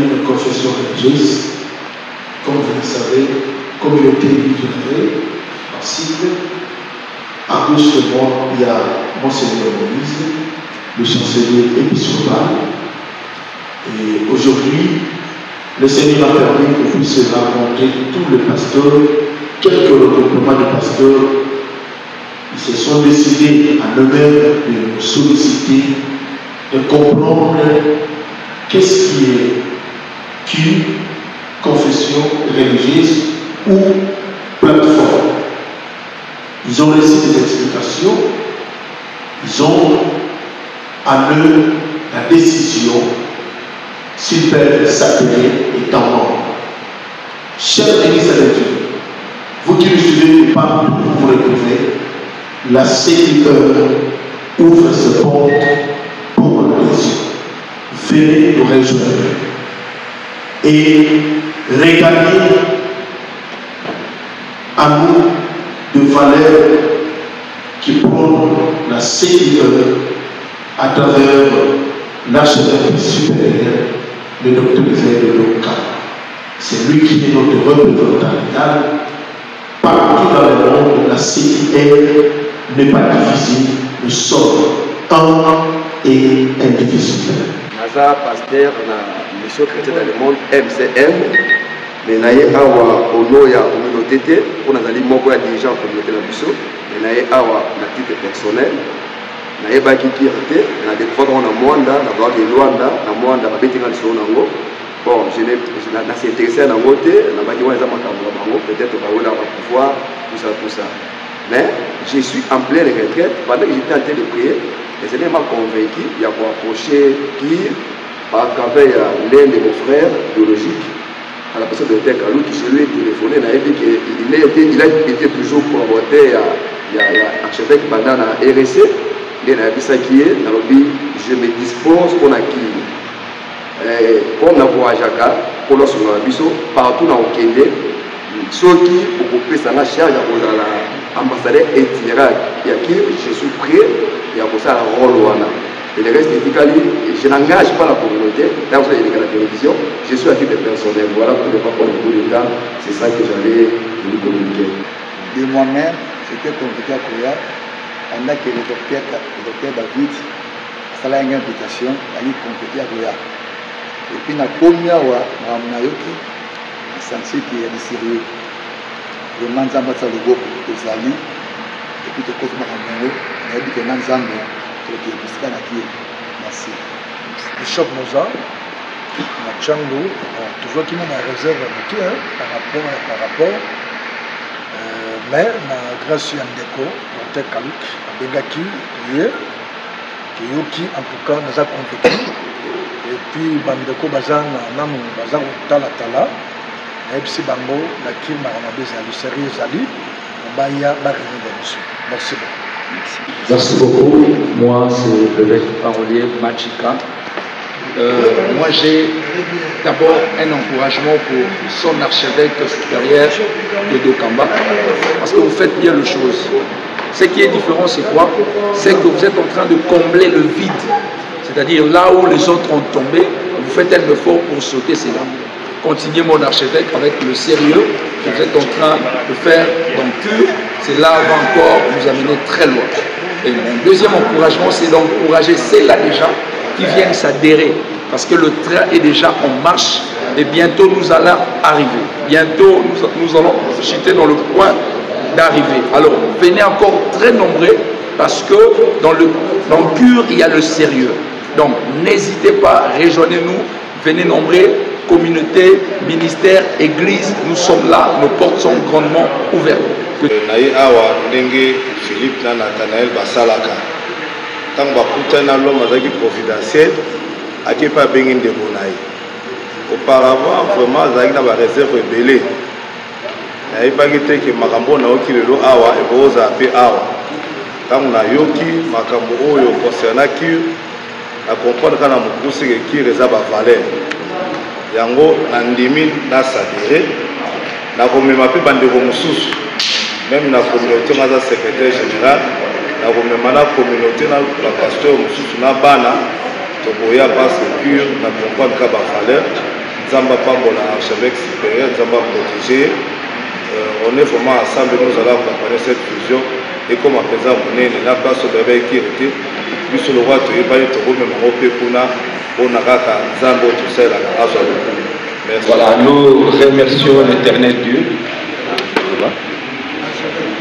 une confession religieuse. Comme vous le savez, communauté livrée, en cycle. À gauche de moi, il y a Monseigneur Moïse, le chancelier épiscopal. Et aujourd'hui, le Seigneur a permis que vous puissiez rencontrer tous les pasteurs, quelques regroupements de pasteurs. Ils se sont décidés à eux-mêmes de nous solliciter, de comprendre qu'est-ce qui est culte, confession religieuse ou plateforme. Ils ont laissé des explications, ils ont à eux la décision s'ils peuvent s'appeler étant membres. Chers Église de Dieu, vous qui me suivez ou pas, vous retrouvez, la CIE ouvre ses portes pour l'adhésion. Venez nous rejoindre et régaler à nous de valeurs qui prônent la CIE à travers l'archevêque supérieur, le docteur Isaïe de Loka. C'est lui qui est notre représentant légal. Partout dans le monde, la CIE n'est pas divisée, nous sommes un et indivisible. Naza pasteur na mission chrétienne dans le monde MCM, mais naye awa ono ya communauté te, pour nazali moko ya dirigeant communauté na biso, mais naye awa na titre personnel, naye baki kirte, na défendre na Mwanda, na droit de Luanda, na Mwanda babeti nga liso nango. Bon, je n'ai pas intéressé à la montée, na baki wana za makambo bango, peut-être ba wona ba pouvoir tout ça. Mais je suis en pleine retraite pendant que j'étais en train de prier. Et ce n'est pas convaincu, il y a pour approcher qui, à travers l'un de mes frères biologiques, à la personne de Tekalou, qui je lui ai téléphoné, il a été toujours collaborateur, il y a archevêque pendant la RSC, il a dit ça qui est, je me dispose pour l'acquis. Comme la voie à Jaka, pour l'os sur la biso, partout dans le Kende, ceux qui, pour couper ça, la charge à l'ambassadeur itinérant, je suis prêt. Il y a pour ça la rôle. Et le reste, je n'engage pas la communauté. Là, vous avez la télévision, je suis à titre personnel. Voilà pour ne pas prendre beaucoup de temps. C'est ça que j'allais vous communiquer. De moi-même, j'étais convoqué à Koya pendant que le docteur David a fait une invitation à lui convoquer à Koya. Et puis, dans la première fois, je me senti qu'il y a des sérieux. Je me suis dit que les alliés, et puis, je me suis dit que les Nzambe, merci. Bishop Moza, na Django, toujours qui m'a réserve par rapport, mais na grâce à Ndeko, Dr Kalouk, Begaki, qui en tout cas nous a compété. Et puis Bandeko Bazan, Namu Bazan Tala, et puis Bango, la Kim Maramabé Zali, Sérieux Zali, Baya, la réunion. Merci beaucoup. Merci beaucoup. Moi, c'est l'évêque parolier Machika. Moi, j'ai d'abord un encouragement pour son archevêque supérieur de Dokamba, parce que vous faites bien les choses. Ce qui est différent, c'est quoi? C'est que vous êtes en train de combler le vide. C'est-à-dire là où les autres ont tombé, vous faites un effort pour sauter cela. Continuez mon archevêque avec le sérieux que vous êtes en train de faire dans le cœur. Cela va encore nous amener très loin. Et mon deuxième encouragement, c'est d'encourager celles-là déjà qui viennent s'adhérer. Parce que le train est déjà en marche et bientôt nous allons arriver. Bientôt nous allons chuter dans le point d'arriver. Alors venez encore très nombreux parce que dans le cœur, il y a le sérieux. Donc n'hésitez pas, rejoignez-nous, venez nombreux. Communauté, ministère, église, nous sommes là, nos portes sont grandement ouvertes. Naïe awa ndenge Philippe na Nathanaël basalaka. Tant bakutana l'homme azaki providentiel, ake pa bengi ndeko naïe. Auparavant, vraiment azaki na ba réserve belé. Naïe pas gité que makambo na oki lelo awa e boza pe awa. Tant na yoki makambo oyo concernant ki na comprendre kana mukusi ke ki reza ba valeur. Yango nandimi na sadire na komema pe bandeko mususu même na communauté na secrétaire général na komema na communauté na la pasteur mususu na bana to boya pas sécure na comprendre ka ba valeur Zamba Pambola, archevêque supérieur, Zamba protégé. On est vraiment ensemble, nous allons accompagner cette fusion. Et comme à présent, on est là, place au bébé qui était, puis sur le roi, tu es pas eu trop, mais mon pépuna, on a Zambo, tout ça, là, à merci. Voilà, nous remercions l'Éternel Dieu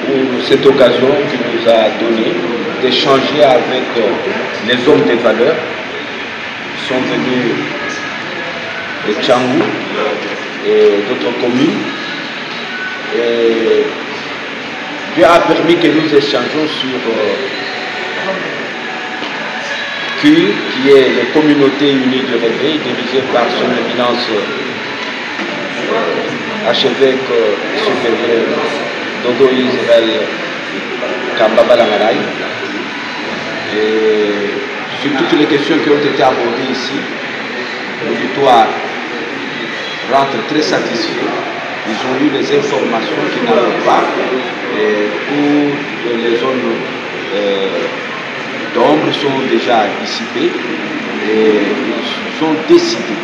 pour cette occasion qu'il nous a donnée d'échanger avec les hommes de valeur qui sont venus de Tchangou et d'autres communes. Et Dieu a permis que nous échangeons sur CUR, qui est la communauté unie du réveil, dirigée par son éminence archevêque supérieur Dodo Israël Kambaba Langaraï. Et sur toutes les questions qui ont été abordées ici, l'auditoire rentre très satisfait. Ils ont eu les informations qu'ils n'avaient pas pour les zones d'ombre sont déjà dissipées et ils ont décidé,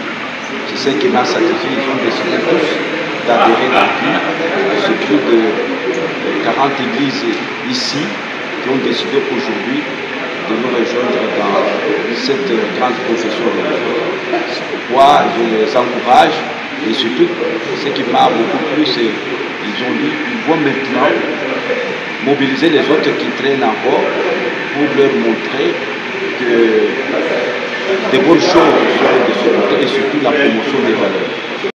c'est ce qui m'a satisfait, ils ont décidé tous d'adhérer à CUR. C'est plus de 40 églises ici qui ont décidé aujourd'hui de nous rejoindre dans cette grande profession de la foi. C'est pourquoi je les encourage. Et surtout, ce qui m'a beaucoup plu, c'est qu'ils ont dit qu'ils vont maintenant mobiliser les autres qui traînent encore pour leur montrer que des bonnes choses sont de ce côté et surtout la promotion des valeurs.